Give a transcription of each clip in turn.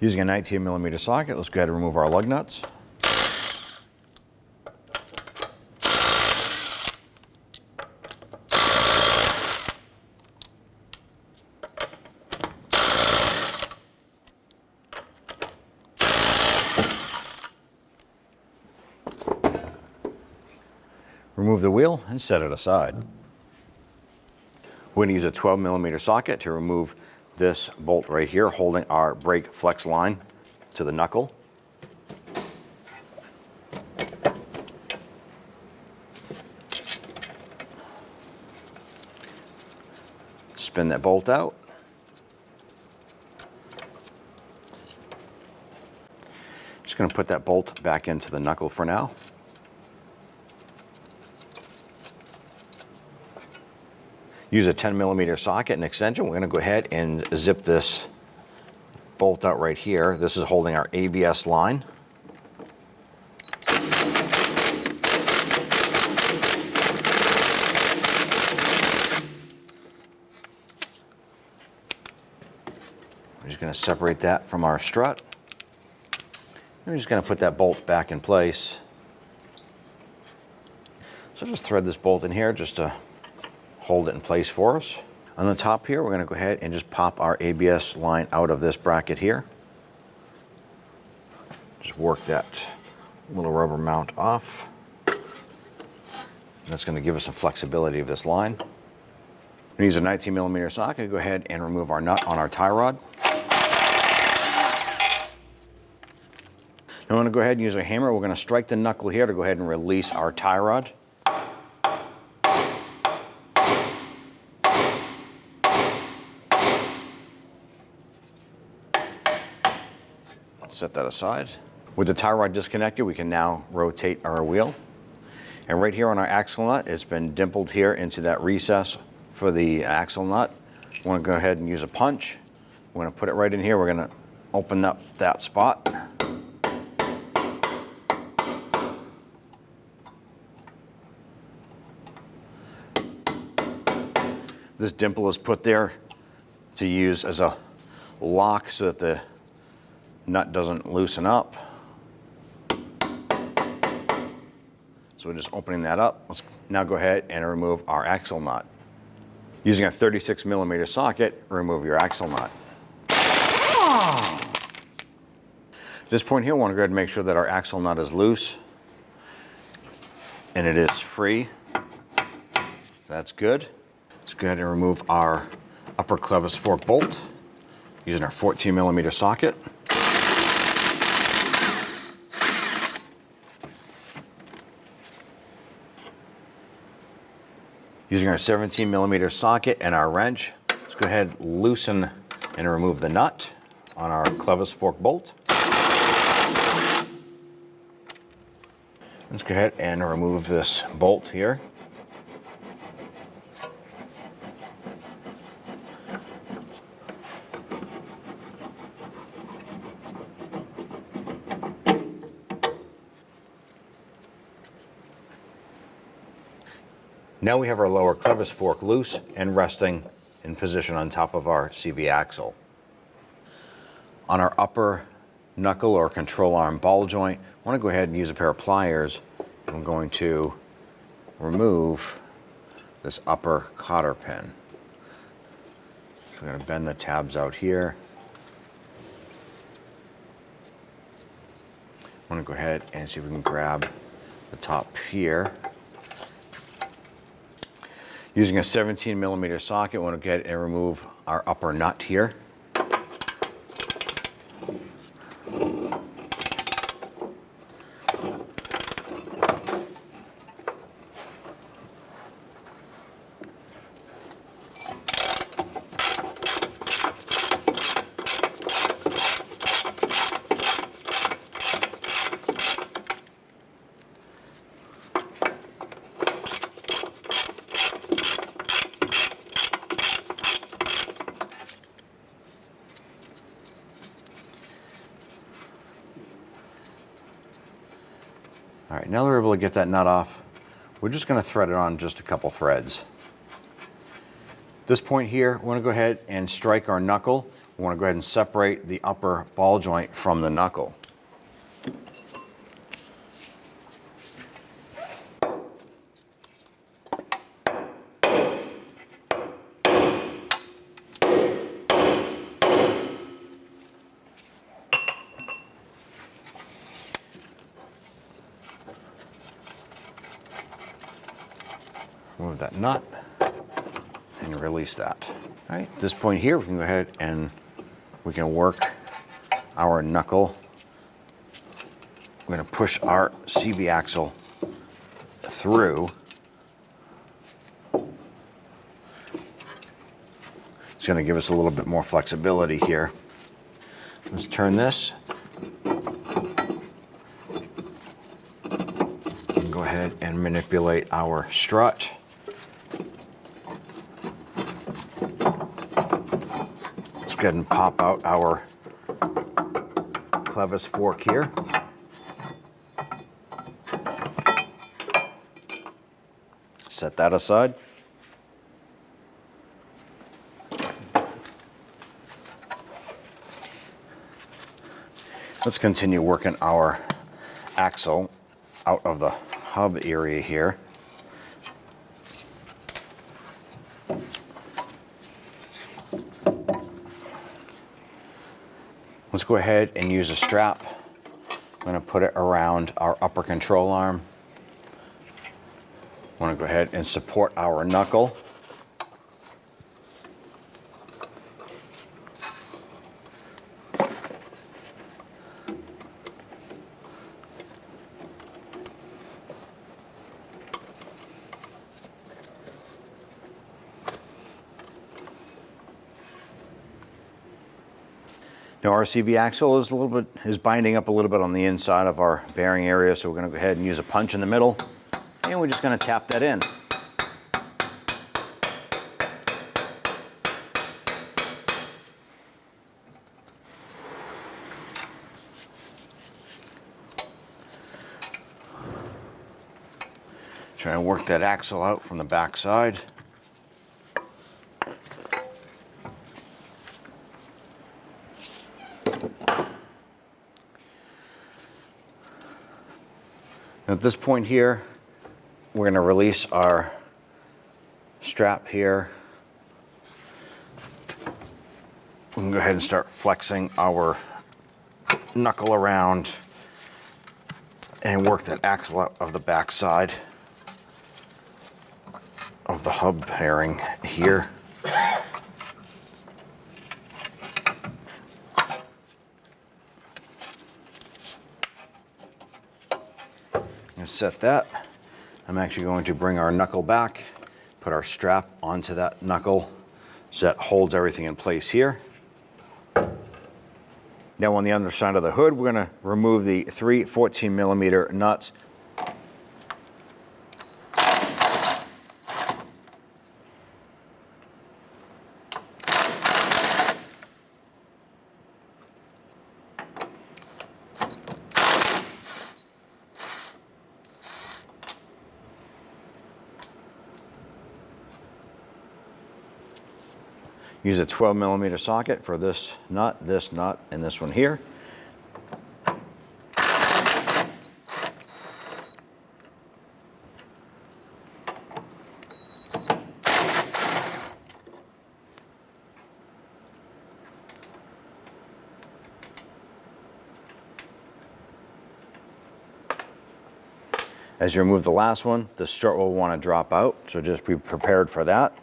Using a 19mm socket, let's go ahead and remove our lug nuts. Remove the wheel and set it aside. We're going to use a 12mm socket to remove this bolt right here, holding our brake flex line to the knuckle. Spin that bolt out. Just going to put that bolt back into the knuckle for now. Use a 10mm socket and extension. We're going to go ahead and zip this bolt out right here. This is holding our ABS line. We're just going to separate that from our strut. We're just going to put that bolt back in place. So just thread this bolt in here just to hold it in place for us. On the top here, we're going to go ahead and just pop our ABS line out of this bracket here. Just work that little rubber mount off. That's going to give us some flexibility of this line. We use a 19mm socket. Go ahead and remove our nut on our tie rod. Now I'm going to go ahead and use a hammer. We're going to strike the knuckle here to go ahead and release our tie rod. Set that aside. With the tie rod disconnected, we can now rotate our wheel. And right here on our axle nut, it's been dimpled here into that recess for the axle nut. I want to go ahead and use a punch. We're going to put it right in here. We're going to open up that spot. This dimple is put there to use as a lock so that the nut doesn't loosen up. So we're just opening that up. Let's now go ahead and remove our axle nut. Using a 36mm socket, remove your axle nut. At this point here, we want to go ahead and make sure that our axle nut is loose and it is free. That's good. Let's go ahead and remove our upper clevis fork bolt using our 14mm socket. Using our 17mm socket and our wrench, let's go ahead and loosen and remove the nut on our clevis fork bolt. Let's go ahead and remove this bolt here. Now we have our lower clevis fork loose and resting in position on top of our CV axle. On our upper knuckle or control arm ball joint, I want to go ahead and use a pair of pliers. I'm going to remove this upper cotter pin. So I'm going to bend the tabs out here. I want to go ahead and see if we can grab the top here. Using a 17mm socket, I want to get and remove our upper nut here. All right, now that we're able to get that nut off, we're just going to thread it on just a couple threads. At this point here, we want to go ahead and strike our knuckle. We want to go ahead and separate the upper ball joint from the knuckle. Remove that nut and release that. All right, at this point here, we can go ahead and we can work our knuckle. We're going to push our CV axle through. It's going to give us a little bit more flexibility here. Let's turn this. And go ahead and manipulate our strut. Let's go ahead and pop out our clevis fork here. Set that aside. Let's continue working our axle out of the hub area here. Let's go ahead and use a strap. I'm going to put it around our upper control arm. I want to go ahead and support our knuckle. Now our CV axle is binding up a little bit on the inside of our bearing area, so we're going to go ahead and use a punch in the middle, and we're just going to tap that in. Try and work that axle out from the back side. At this point here, we're going to release our strap here. We can go ahead and start flexing our knuckle around and work that axle out of the back side of the hub bearing here. Set that. I'm actually going to bring our knuckle back, put our strap onto that knuckle so that holds everything in place here. Now on the underside of the hood, we're going to remove the 3 14mm nuts. Use a 12mm socket for this nut, and this one here. As you remove the last one, the strut will want to drop out, so just be prepared for that.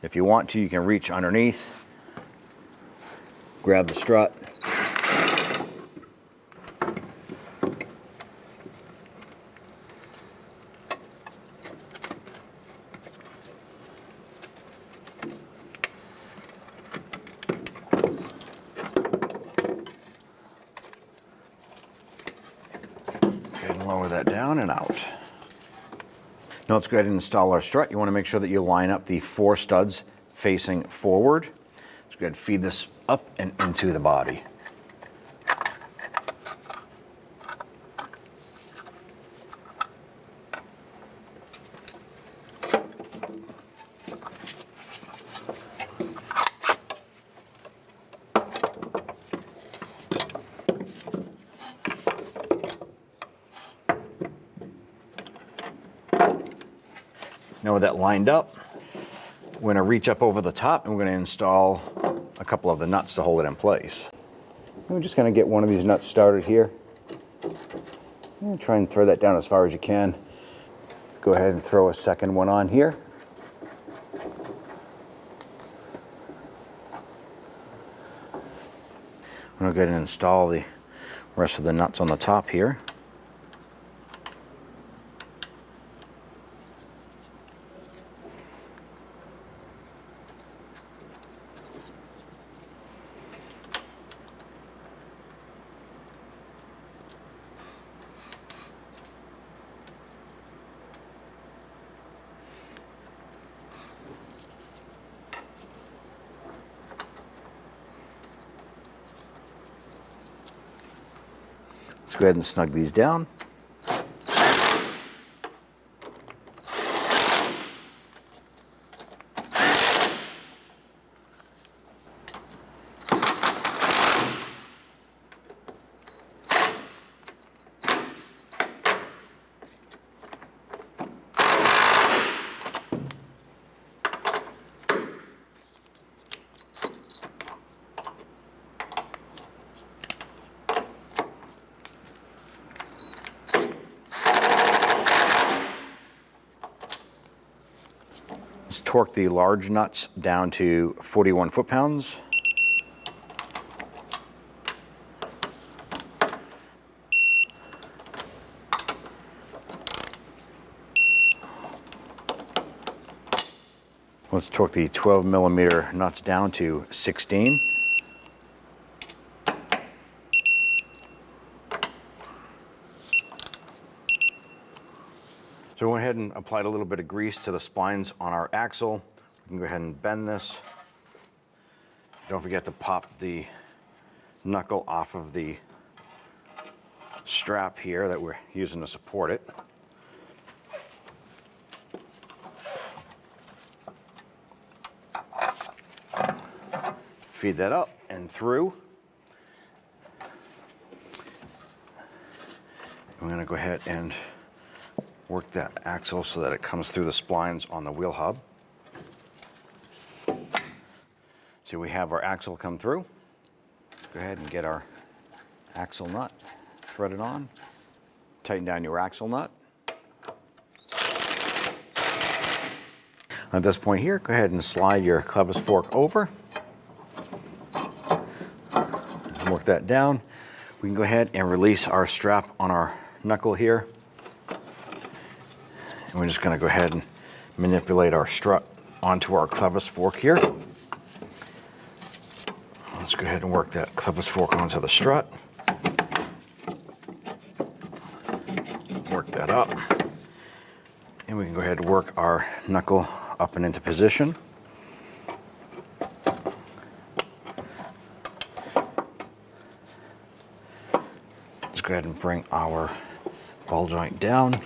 If you want to, you can reach underneath, grab the strut, and lower that down and out. Now let's go ahead and install our strut. You want to make sure that you line up the 4 studs facing forward. Let's go ahead and feed this up and into the body. Now with that lined up, we're going to reach up over the top and we're going to install a couple of the nuts to hold it in place. And we're just going to get one of these nuts started here. And try and throw that down as far as you can. Go ahead and throw a second one on here. I'm going to go ahead and install the rest of the nuts on the top here. Let's go ahead and snug these down. Let's torque the large nuts down to 41 foot-pounds. Let's torque the 12 millimeter nuts down to 16. So we went ahead and applied a little bit of grease to the splines on our axle. We can go ahead and bend this. Don't forget to pop the knuckle off of the strap here that we're using to support it. Feed that up and through. I'm going to go ahead and work that axle so that it comes through the splines on the wheel hub. So we have our axle come through. Let's go ahead and get our axle nut threaded on. Tighten down your axle nut. At this point here, go ahead and slide your clevis fork over. Work that down. We can go ahead and release our strap on our knuckle here. And we're just going to go ahead and manipulate our strut onto our clevis fork here. Let's go ahead and work that clevis fork onto the strut. Work that up. And we can go ahead and work our knuckle up and into position. Let's go ahead and bring our ball joint down.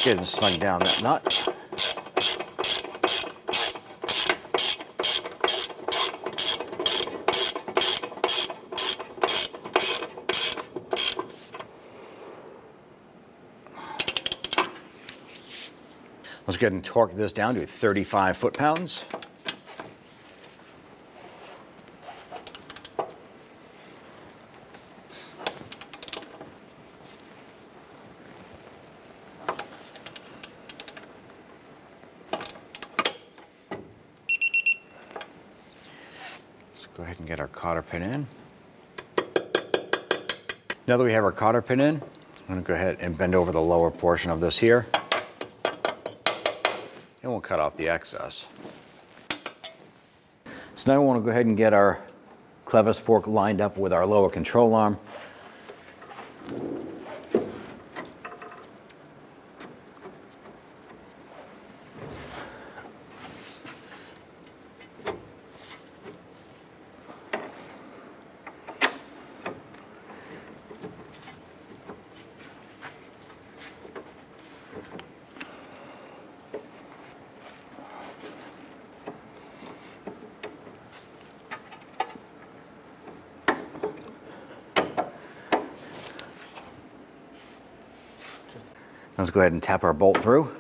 Go ahead and snug down that nut. Let's go ahead and torque this down to 35 foot-pounds. Go ahead and get our cotter pin in. Now that we have our cotter pin in, I'm going to go ahead and bend over the lower portion of this here. And we'll cut off the excess. So now we want to go ahead and get our clevis fork lined up with our lower control arm. Let's go ahead and tap our bolt through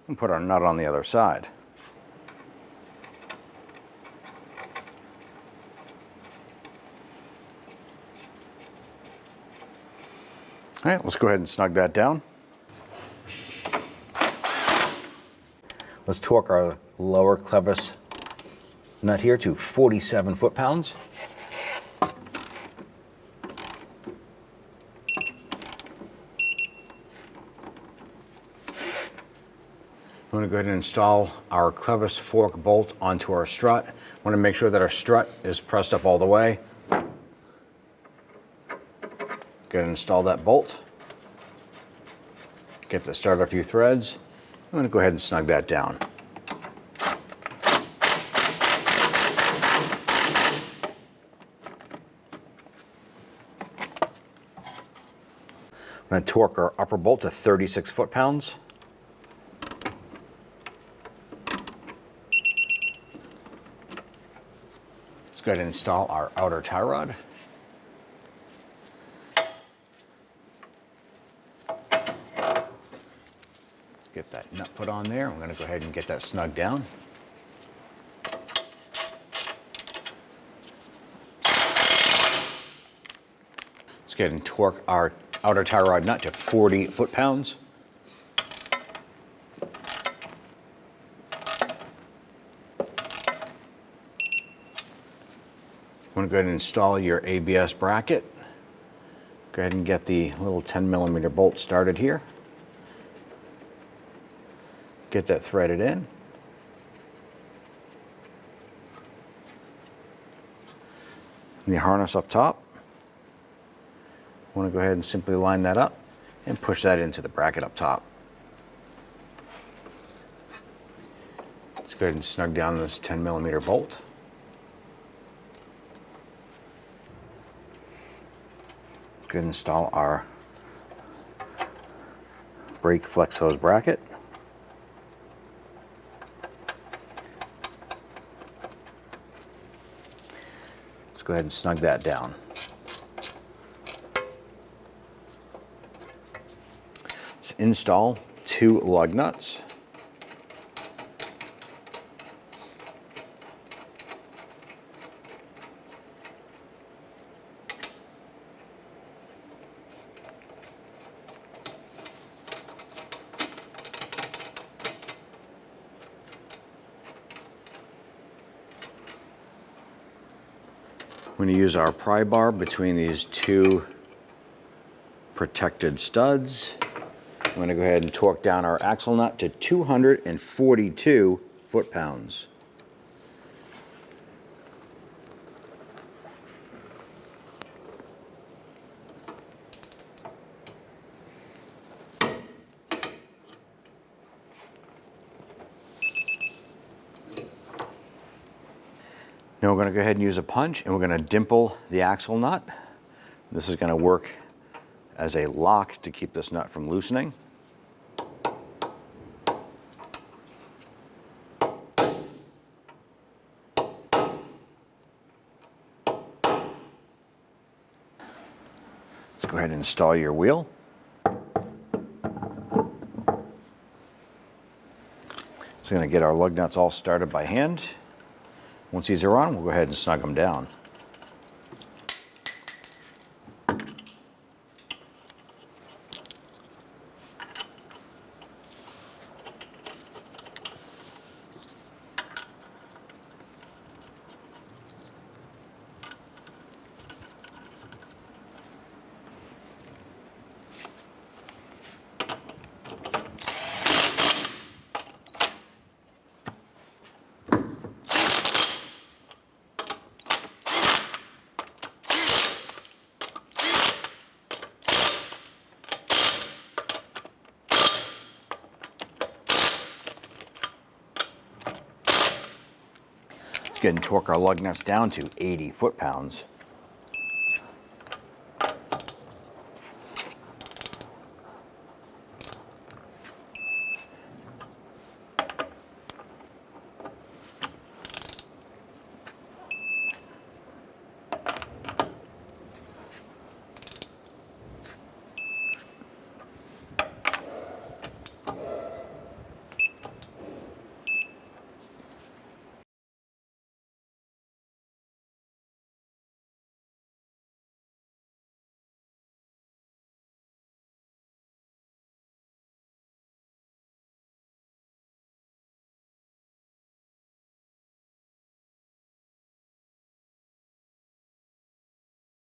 and put our nut on the other side. All right, let's go ahead and snug that down. Let's torque our lower clevis nut here to 47 foot-pounds. I'm going to go ahead and install our clevis fork bolt onto our strut. I want to make sure that our strut is pressed up all the way. Go ahead and install that bolt. Get the start a few threads. I'm going to go ahead and snug that down. I'm going to torque our upper bolt to 36 foot-pounds. Let's go ahead and install our outer tie rod. Get that nut put on there. I'm going to go ahead and get that snug down. Let's go ahead and torque our outer tie rod nut to 40 foot-pounds. I'm going to go ahead and install your ABS bracket. Go ahead and get the little 10mm bolt started here. Get that threaded in. And the harness up top. I want to go ahead and simply line that up and push that into the bracket up top. Let's go ahead and snug down this 10mm bolt. Let's go ahead and install our brake flex hose bracket. Let's go ahead and snug that down. Let's install 2 lug nuts. I'm going to use our pry bar between these 2 protected studs. I'm going to go ahead and torque down our axle nut to 242 foot-pounds. Now we're going to go ahead and use a punch and we're going to dimple the axle nut. This is going to work as a lock to keep this nut from loosening. Let's go ahead and install your wheel. So we're going to get our lug nuts all started by hand. Once these are on, we'll go ahead and snug them down. Let's go ahead and torque our lug nuts down to 80 foot-pounds.